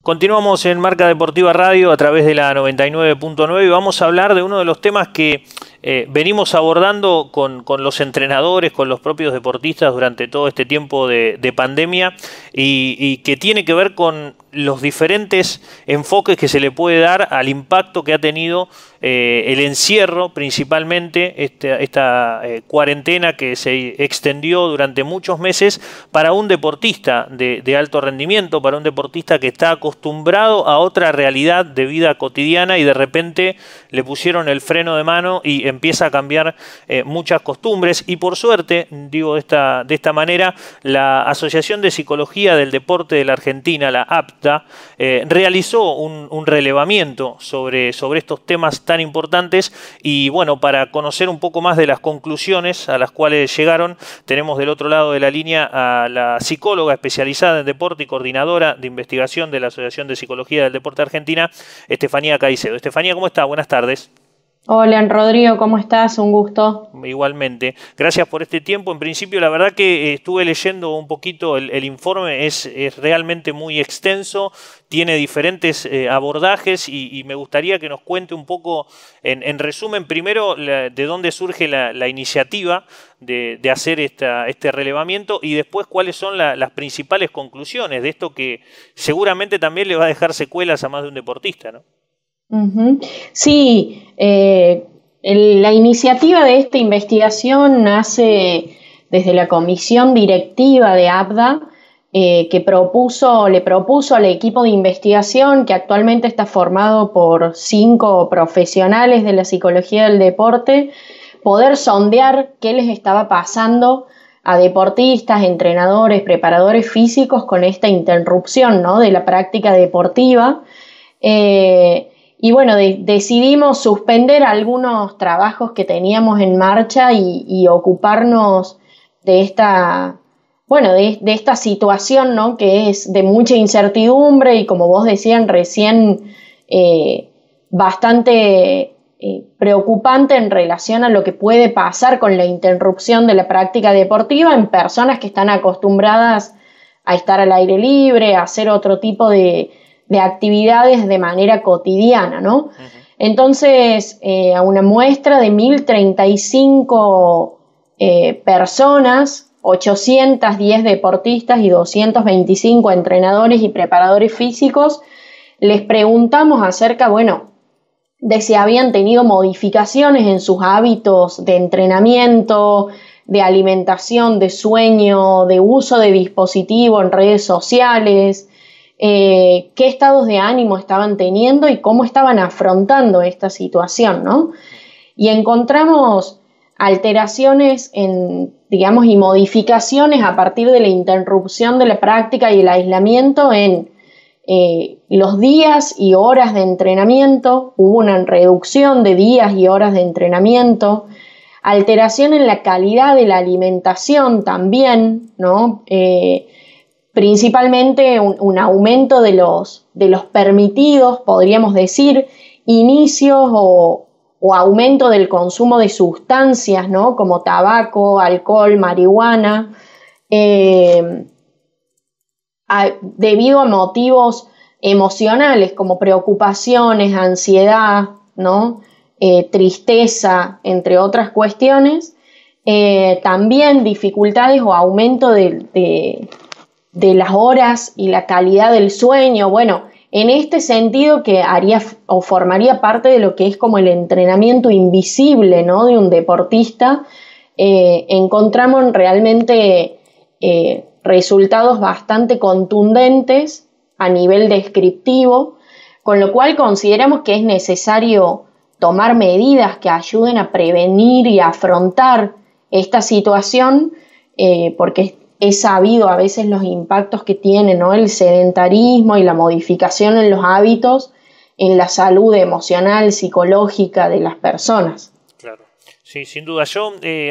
Continuamos en Marca Deportiva Radio a través de la 99.9 y vamos a hablar de uno de los temas que venimos abordando con los entrenadores, con los propios deportistas durante todo este tiempo de pandemia y que tiene que ver con los diferentes enfoques que se le puede dar al impacto que ha tenido el encierro, principalmente esta cuarentena que se extendió durante muchos meses para un deportista de alto rendimiento, para un deportista que está acostumbrado a otra realidad de vida cotidiana y de repente le pusieron el freno de mano y empieza a cambiar muchas costumbres. Y por suerte, digo de esta manera, la Asociación de Psicología del Deporte de la Argentina, la APTA, realizó un relevamiento sobre estos temas tan importantes y bueno, para conocer un poco más de las conclusiones a las cuales llegaron, tenemos del otro lado de la línea a la psicóloga especializada en deporte y coordinadora de investigación de la Asociación de Psicología del Deporte Argentina, Estefanía Caicedo. Estefanía, ¿cómo está? Buenas tardes. Hola, Rodrigo, ¿cómo estás? Un gusto. Igualmente. Gracias por este tiempo. En principio, la verdad que estuve leyendo un poquito el informe, es realmente muy extenso, tiene diferentes abordajes y me gustaría que nos cuente un poco, en resumen, primero, de dónde surge la iniciativa de hacer este relevamiento y después cuáles son las principales conclusiones de esto que seguramente también le va a dejar secuelas a más de un deportista, ¿no? Sí, la iniciativa de esta investigación nace desde la comisión directiva de APDA, que le propuso al equipo de investigación, que actualmente está formado por 5 profesionales de la psicología del deporte, poder sondear qué les estaba pasando a deportistas, entrenadores, preparadores físicos con esta interrupción, ¿no?, de la práctica deportiva. Y bueno, decidimos suspender algunos trabajos que teníamos en marcha y ocuparnos de esta situación, ¿no?, que es de mucha incertidumbre y, como vos decían recién, bastante preocupante en relación a lo que puede pasar con la interrupción de la práctica deportiva en personas que están acostumbradas a estar al aire libre, a hacer otro tipo de actividades de manera cotidiana, ¿no? Uh-huh. Entonces, a una muestra de 1.035 personas, 810 deportistas y 225 entrenadores y preparadores físicos, les preguntamos acerca, de si habían tenido modificaciones en sus hábitos de entrenamiento, de alimentación, de sueño, de uso de dispositivo en redes sociales, qué estados de ánimo estaban teniendo y cómo estaban afrontando esta situación, ¿no? Y encontramos alteraciones y modificaciones a partir de la interrupción de la práctica y el aislamiento en los días y horas de entrenamiento. Hubo una reducción de días y horas de entrenamiento, alteración en la calidad de la alimentación también, ¿no? Principalmente un aumento de los permitidos, podríamos decir, inicios o aumento del consumo de sustancias, ¿no?, como tabaco, alcohol, marihuana, debido a motivos emocionales como preocupaciones, ansiedad, ¿no?, tristeza, entre otras cuestiones, también dificultades o aumento de las horas y la calidad del sueño. Bueno, en este sentido, que haría o formaría parte de lo que es como el entrenamiento invisible, ¿no?, de un deportista, encontramos realmente resultados bastante contundentes a nivel descriptivo, con lo cual consideramos que es necesario tomar medidas que ayuden a prevenir y a afrontar esta situación, porque es sabido a veces los impactos que tiene, ¿no?, el sedentarismo y la modificación en los hábitos en la salud emocional, psicológica de las personas. Claro, sí, sin duda.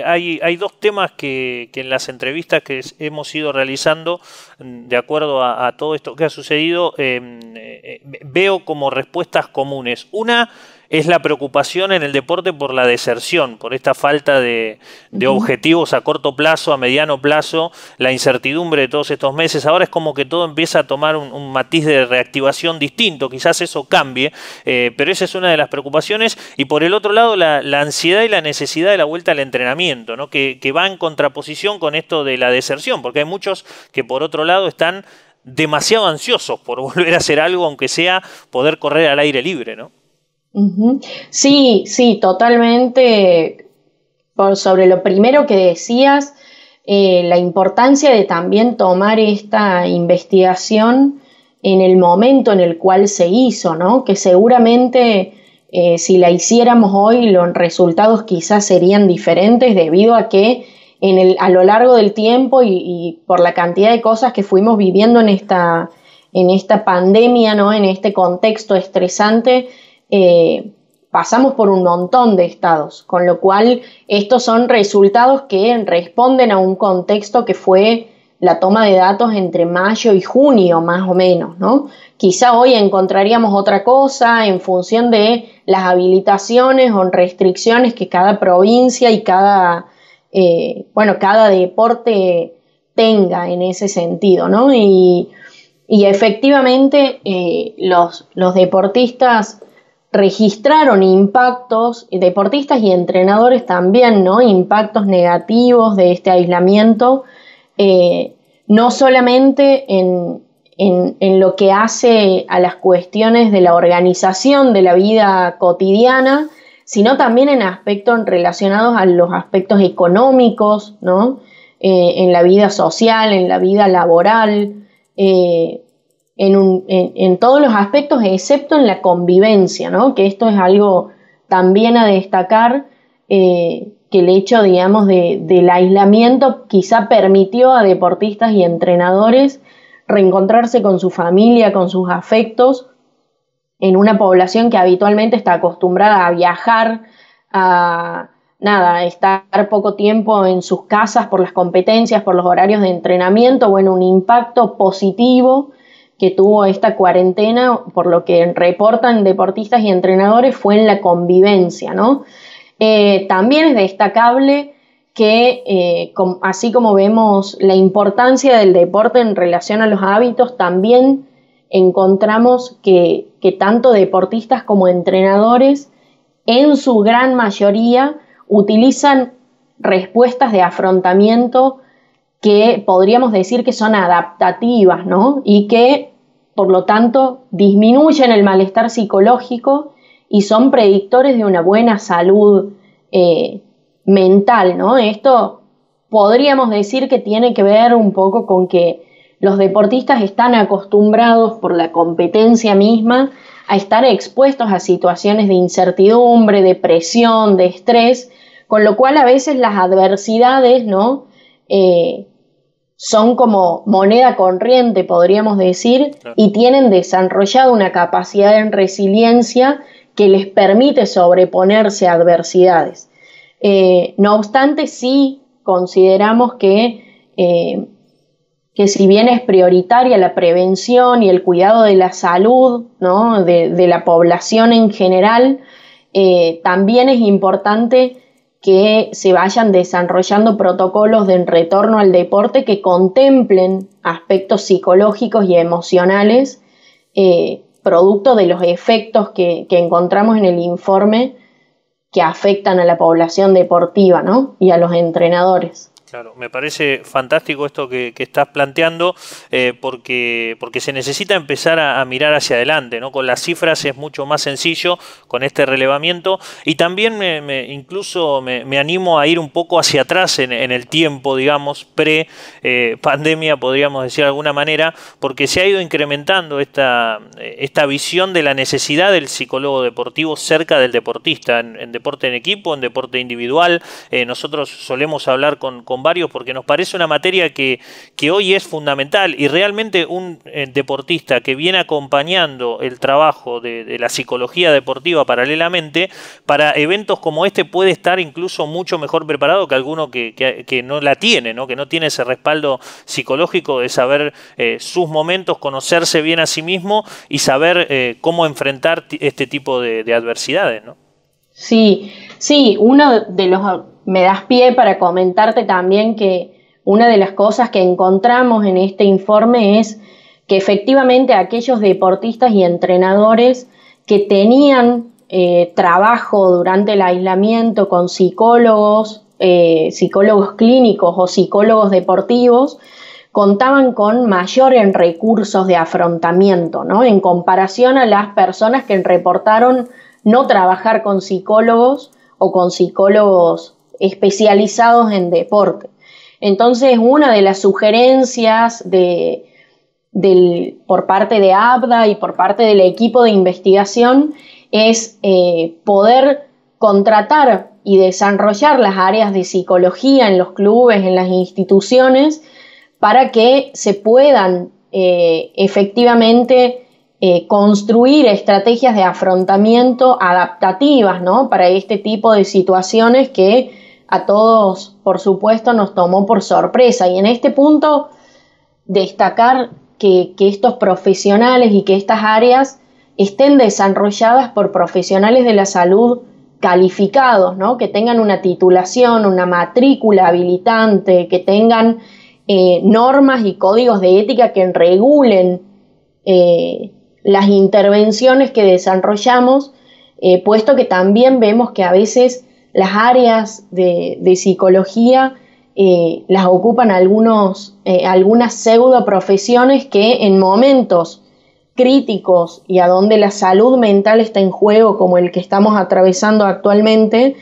Hay dos temas que en las entrevistas que hemos ido realizando, de acuerdo a todo esto que ha sucedido, veo como respuestas comunes. Una es la preocupación en el deporte por la deserción, por esta falta de objetivos a corto plazo, a mediano plazo, la incertidumbre de todos estos meses. Ahora es como que todo empieza a tomar un matiz de reactivación distinto, quizás eso cambie, pero esa es una de las preocupaciones. Y por el otro lado, la ansiedad y la necesidad de la vuelta al entrenamiento, ¿no? que va en contraposición con esto de la deserción, porque hay muchos que por otro lado están demasiado ansiosos por volver a hacer algo, aunque sea poder correr al aire libre, ¿no? Sí, sí, totalmente. Sobre lo primero que decías, la importancia de también tomar esta investigación en el momento en el cual se hizo, ¿no? Que seguramente si la hiciéramos hoy, los resultados quizás serían diferentes debido a que a lo largo del tiempo y por la cantidad de cosas que fuimos viviendo en esta pandemia, ¿no? En este contexto estresante, pasamos por un montón de estados, con lo cual estos son resultados que responden a un contexto que fue la toma de datos entre mayo y junio, más o menos, ¿no? Quizá hoy encontraríamos otra cosa en función de las habilitaciones o restricciones que cada provincia y cada deporte tenga en ese sentido, ¿no? Y efectivamente los deportistas registraron impactos, deportistas y entrenadores también, ¿no? Impactos negativos de este aislamiento, no solamente en lo que hace a las cuestiones de la organización de la vida cotidiana, sino también en aspectos relacionados a los aspectos económicos, ¿no? En la vida social, en la vida laboral, en todos los aspectos, excepto en la convivencia, ¿no? Que esto es algo también a destacar, que el hecho, digamos, del aislamiento quizá permitió a deportistas y entrenadores reencontrarse con su familia, con sus afectos, en una población que habitualmente está acostumbrada a viajar, a estar poco tiempo en sus casas por las competencias, por los horarios de entrenamiento. Bueno, un impacto positivo que tuvo esta cuarentena, por lo que reportan deportistas y entrenadores, fue en la convivencia, ¿no? También es destacable que, así como vemos la importancia del deporte en relación a los hábitos, también encontramos que tanto deportistas como entrenadores, en su gran mayoría, utilizan respuestas de afrontamiento que podríamos decir que son adaptativas, ¿no? Y que, por lo tanto, disminuyen el malestar psicológico y son predictores de una buena salud mental, ¿no? Esto podríamos decir que tiene que ver un poco con que los deportistas están acostumbrados por la competencia misma a estar expuestos a situaciones de incertidumbre, de presión, de estrés, con lo cual a veces las adversidades, ¿no? Son como moneda corriente, podríamos decir, y tienen desarrollado una capacidad de resiliencia que les permite sobreponerse a adversidades. No obstante, sí consideramos que si bien es prioritaria la prevención y el cuidado de la salud, ¿no? de la población en general, también es importante que se vayan desarrollando protocolos de retorno al deporte que contemplen aspectos psicológicos y emocionales, producto de los efectos que encontramos en el informe que afectan a la población deportiva, ¿no? Y a los entrenadores. Claro, me parece fantástico esto que estás planteando, porque se necesita empezar a mirar hacia adelante, ¿no? Con las cifras es mucho más sencillo con este relevamiento, y también incluso me animo a ir un poco hacia atrás en el tiempo, digamos, pre-pandemia, podríamos decir de alguna manera, porque se ha ido incrementando esta visión de la necesidad del psicólogo deportivo cerca del deportista, en deporte en equipo, en deporte individual. Nosotros solemos hablar con con varios porque nos parece una materia que hoy es fundamental y realmente un deportista que viene acompañando el trabajo de la psicología deportiva paralelamente, para eventos como este puede estar incluso mucho mejor preparado que alguno que no la tiene, ¿no? Que no tiene ese respaldo psicológico de saber sus momentos, conocerse bien a sí mismo y saber cómo enfrentar este tipo de adversidades, ¿no? Sí, sí, me das pie para comentarte también que una de las cosas que encontramos en este informe es que efectivamente aquellos deportistas y entrenadores que tenían trabajo durante el aislamiento con psicólogos, psicólogos clínicos o psicólogos deportivos, contaban con mayores recursos de afrontamiento, ¿no? En comparación a las personas que reportaron no trabajar con psicólogos o con psicólogos especializados en deporte. Entonces, una de las sugerencias por parte de ABDA y por parte del equipo de investigación es poder contratar y desarrollar las áreas de psicología en los clubes, en las instituciones, para que se puedan efectivamente construir estrategias de afrontamiento adaptativas, ¿no? Para este tipo de situaciones que a todos, por supuesto, nos tomó por sorpresa. Y en este punto, destacar que estos profesionales y que estas áreas estén desarrolladas por profesionales de la salud calificados, ¿no? Que tengan una titulación, una matrícula habilitante, que tengan normas y códigos de ética que regulen las intervenciones que desarrollamos, puesto que también vemos que a veces las áreas de psicología las ocupan algunas pseudo profesiones que en momentos críticos y a donde la salud mental está en juego, como el que estamos atravesando actualmente,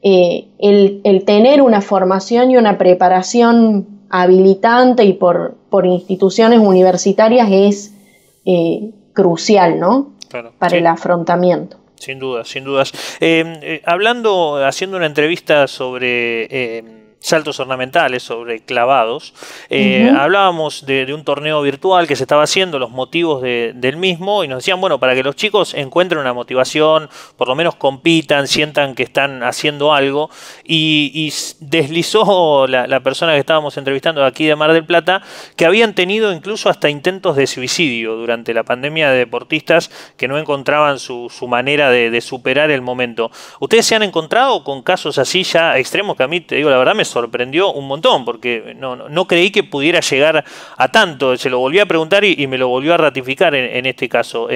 el tener una formación y una preparación habilitante y por instituciones universitarias es crucial, ¿no? Claro, para sí. el afrontamiento. Sin dudas, sin dudas. Haciendo una entrevista sobre saltos ornamentales, sobre clavados, hablábamos de un torneo virtual que se estaba haciendo, los motivos del mismo, y nos decían, bueno, para que los chicos encuentren una motivación, por lo menos compitan, sientan que están haciendo algo, y deslizó la persona que estábamos entrevistando aquí de Mar del Plata, que habían tenido incluso hasta intentos de suicidio durante la pandemia de deportistas que no encontraban su manera de superar el momento. ¿Ustedes se han encontrado con casos así ya extremos que a mí, te digo la verdad, me sorprendió un montón, porque no creí que pudiera llegar a tanto? Se lo volví a preguntar y me lo volvió a ratificar en este caso.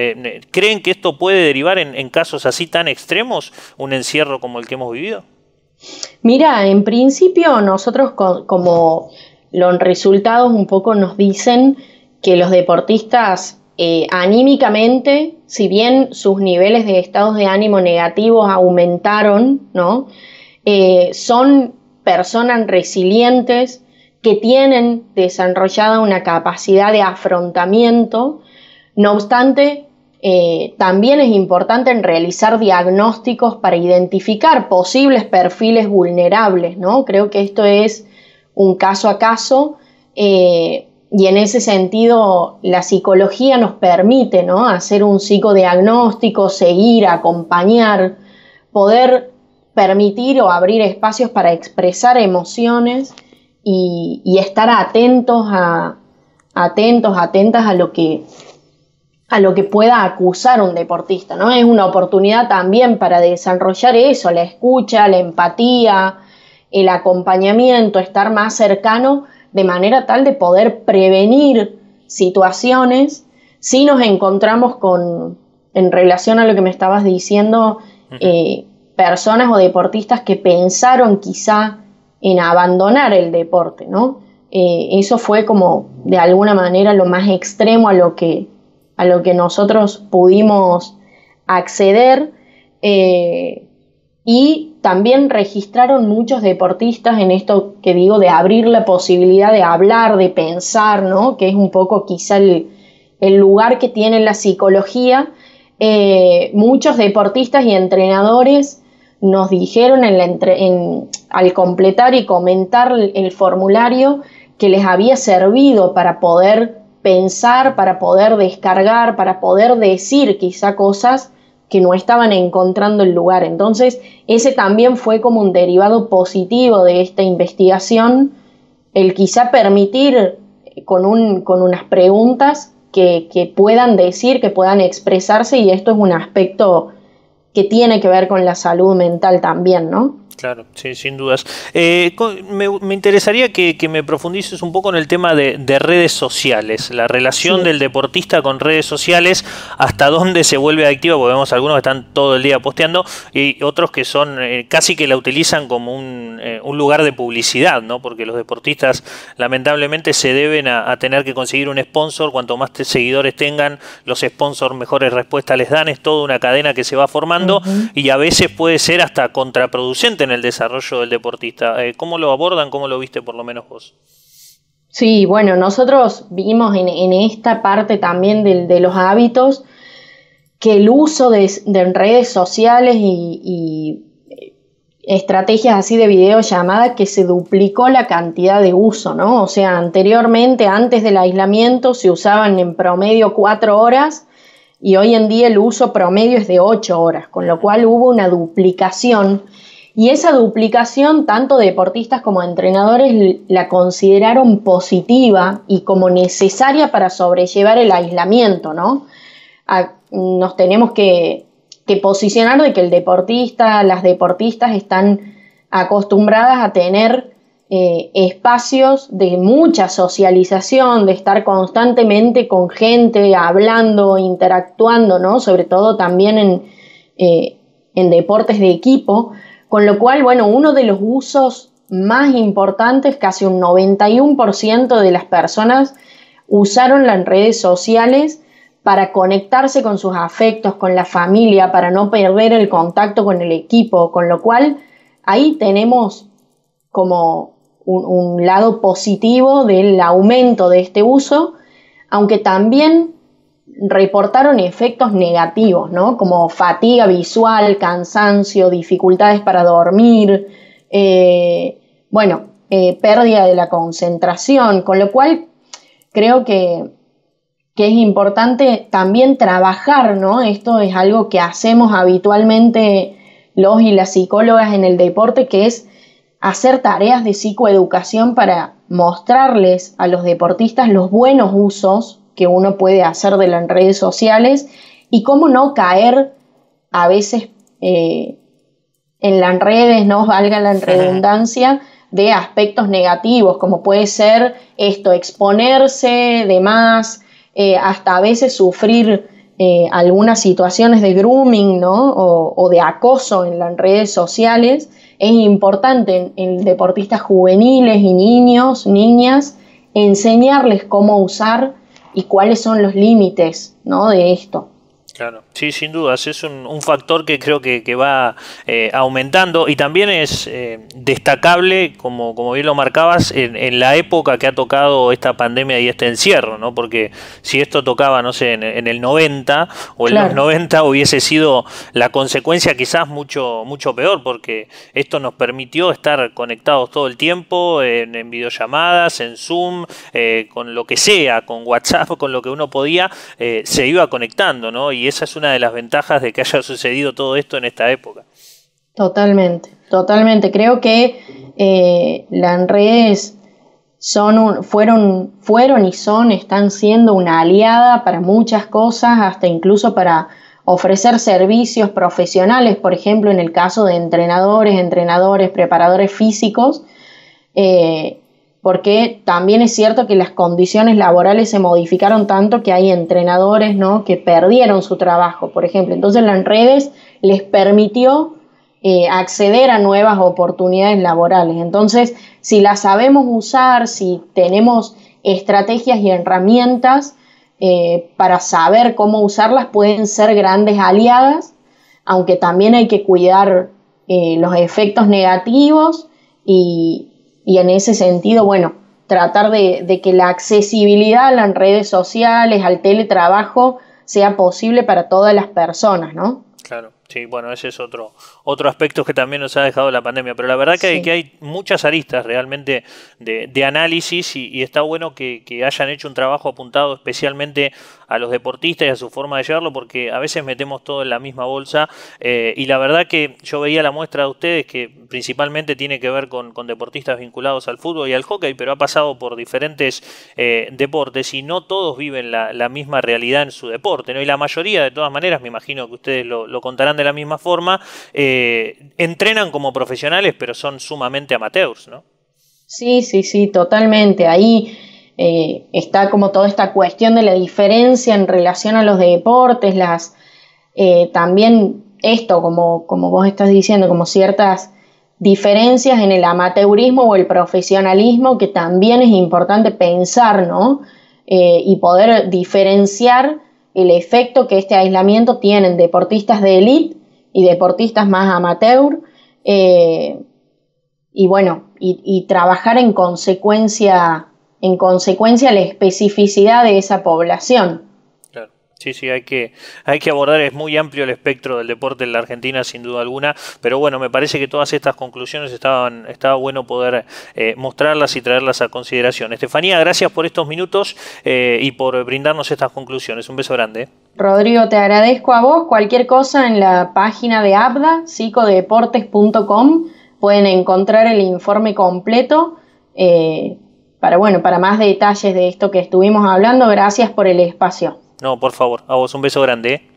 ¿Creen que esto puede derivar en casos así tan extremos, un encierro como el que hemos vivido? Mira, en principio nosotros como los resultados un poco nos dicen que los deportistas anímicamente, si bien sus niveles de estados de ánimo negativos aumentaron, ¿no? Son personas resilientes que tienen desarrollada una capacidad de afrontamiento. No obstante, también es importante en realizar diagnósticos para identificar posibles perfiles vulnerables, ¿no? Creo que esto es un caso a caso, y en ese sentido la psicología nos permite, ¿no? Hacer un psicodiagnóstico, seguir, acompañar, poder permitir o abrir espacios para expresar emociones y estar atentas a lo que pueda acusar un deportista, ¿no? Es una oportunidad también para desarrollar eso, la escucha, la empatía, el acompañamiento, estar más cercano, de manera tal de poder prevenir situaciones si nos encontramos en relación a lo que me estabas diciendo, personas o deportistas que pensaron quizá en abandonar el deporte, ¿no? Eso fue como de alguna manera lo más extremo a lo que nosotros pudimos acceder, y también registraron muchos deportistas en esto que digo de abrir la posibilidad de hablar, de pensar, ¿no? Que es un poco quizá el lugar que tiene la psicología. Muchos deportistas y entrenadores nos dijeron al completar y comentar el formulario que les había servido para poder pensar, para poder descargar, para poder decir quizá cosas que no estaban encontrando el lugar. Entonces, ese también fue como un derivado positivo de esta investigación, el quizá permitir con unas preguntas que puedan decir, que puedan expresarse, y esto es un aspecto que tiene que ver con la salud mental también, ¿no? Claro, sí, sin dudas. Me interesaría que me profundices un poco en el tema de redes sociales, la relación del deportista con redes sociales, hasta dónde se vuelve adictiva, porque vemos algunos que están todo el día posteando y otros que son casi que la utilizan como un lugar de publicidad, ¿no? Porque los deportistas lamentablemente se deben a tener que conseguir un sponsor. Cuanto más seguidores tengan, los sponsors mejores respuestas les dan. Es toda una cadena que se va formando y a veces puede ser hasta contraproducente en el desarrollo del deportista. ¿Cómo lo abordan? ¿Cómo lo viste por lo menos vos? Sí, bueno, nosotros vimos en esta parte también de los hábitos que el uso de redes sociales y estrategias así de videollamada, que se duplicó la cantidad de uso, ¿no? O sea, anteriormente, antes del aislamiento, se usaban en promedio 4 horas y hoy en día el uso promedio es de 8 horas, con lo cual hubo una duplicación. Y esa duplicación, tanto deportistas como entrenadores la consideraron positiva y como necesaria para sobrellevar el aislamiento, ¿no? Nos tenemos que posicionar de que el deportista, las deportistas están acostumbradas a tener espacios de mucha socialización, de estar constantemente con gente, hablando, interactuando, ¿no? Sobre todo también en deportes de equipo. Con lo cual, bueno, uno de los usos más importantes, casi un 91% de las personas usaron las redes sociales para conectarse con sus afectos, con la familia, para no perder el contacto con el equipo, con lo cual ahí tenemos como un lado positivo del aumento de este uso, aunque también reportaron efectos negativos, ¿no? Como fatiga visual, cansancio, dificultades para dormir, pérdida de la concentración, con lo cual creo que es importante también trabajar, ¿no? Esto es algo que hacemos habitualmente los y las psicólogas en el deporte, que es hacer tareas de psicoeducación para mostrarles a los deportistas los buenos usos que uno puede hacer de las redes sociales y cómo no caer a veces en las redes, no valga la redundancia, de aspectos negativos, como puede ser esto, exponerse de más, hasta a veces sufrir algunas situaciones de grooming, ¿no? o de acoso en las redes sociales. Es importante en deportistas juveniles y niños, niñas, enseñarles cómo usar y cuáles son los límites, ¿no? de esto. Claro, sí, sin dudas, es un factor que creo que va aumentando y también es destacable, como bien lo marcabas, en la época que ha tocado esta pandemia y este encierro, ¿no? Porque si esto tocaba, no sé, en el 90 o en los 90 hubiese sido la consecuencia quizás mucho peor, porque esto nos permitió estar conectados todo el tiempo, en videollamadas, en Zoom, con lo que sea, con WhatsApp, con lo que uno podía, se iba conectando, ¿no? Y esa es una de las ventajas de que haya sucedido todo esto en esta época. Totalmente. Creo que las redes fueron y están siendo una aliada para muchas cosas, hasta incluso para ofrecer servicios profesionales, por ejemplo, en el caso de entrenadores, preparadores físicos, porque también es cierto que las condiciones laborales se modificaron tanto que hay entrenadores, ¿no? que perdieron su trabajo, por ejemplo. Entonces las redes les permitió acceder a nuevas oportunidades laborales. Entonces, si las sabemos usar, si tenemos estrategias y herramientas para saber cómo usarlas, pueden ser grandes aliadas, aunque también hay que cuidar los efectos negativos y en ese sentido, bueno, tratar de que la accesibilidad a las redes sociales, al teletrabajo, sea posible para todas las personas, ¿no? Claro. Sí, bueno, ese es otro aspecto que también nos ha dejado la pandemia, pero la verdad Sí. que hay muchas aristas realmente de análisis y está bueno que hayan hecho un trabajo apuntado especialmente a los deportistas y a su forma de llevarlo, porque a veces metemos todo en la misma bolsa y la verdad que yo veía la muestra de ustedes que principalmente tiene que ver con deportistas vinculados al fútbol y al hockey, pero ha pasado por diferentes deportes y no todos viven la misma realidad en su deporte, ¿no? Y la mayoría, de todas maneras, me imagino que ustedes lo contarán de la misma forma, entrenan como profesionales, pero son sumamente amateurs, ¿no? Sí, sí, sí, totalmente. Ahí está como toda esta cuestión de la diferencia en relación a los deportes, también esto, como vos estás diciendo, como ciertas diferencias en el amateurismo o el profesionalismo que también es importante pensar, ¿no? Y poder diferenciar el efecto que este aislamiento tiene en deportistas de élite y deportistas más amateur. eh, y bueno, y trabajar en consecuencia la especificidad de esa población. Claro. Sí, sí, hay que abordar, es muy amplio el espectro del deporte en la Argentina, sin duda alguna, pero bueno, me parece que todas estas conclusiones estaba bueno poder mostrarlas y traerlas a consideración. Estefanía, gracias por estos minutos y por brindarnos estas conclusiones. Un beso grande. Rodrigo, te agradezco a vos. Cualquier cosa en la página de ABDA, psicodeportes.com, pueden encontrar el informe completo. eh, bueno, para más detalles de esto que estuvimos hablando, gracias por el espacio. No, por favor, a vos un beso grande.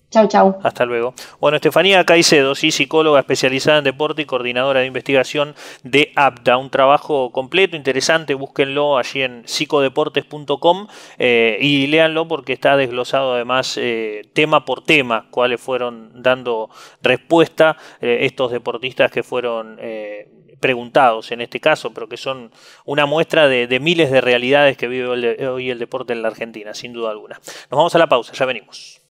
Chau, chau. Hasta luego. Bueno, Estefanía Caicedo, sí, psicóloga especializada en deporte y coordinadora de investigación de APDA. Un trabajo completo, interesante, búsquenlo allí en psicodeportes.com y léanlo porque está desglosado además tema por tema, cuáles fueron dando respuesta estos deportistas que fueron preguntados en este caso, pero que son una muestra de miles de realidades que vive hoy el deporte en la Argentina, sin duda alguna. Nos vamos a la pausa, ya venimos.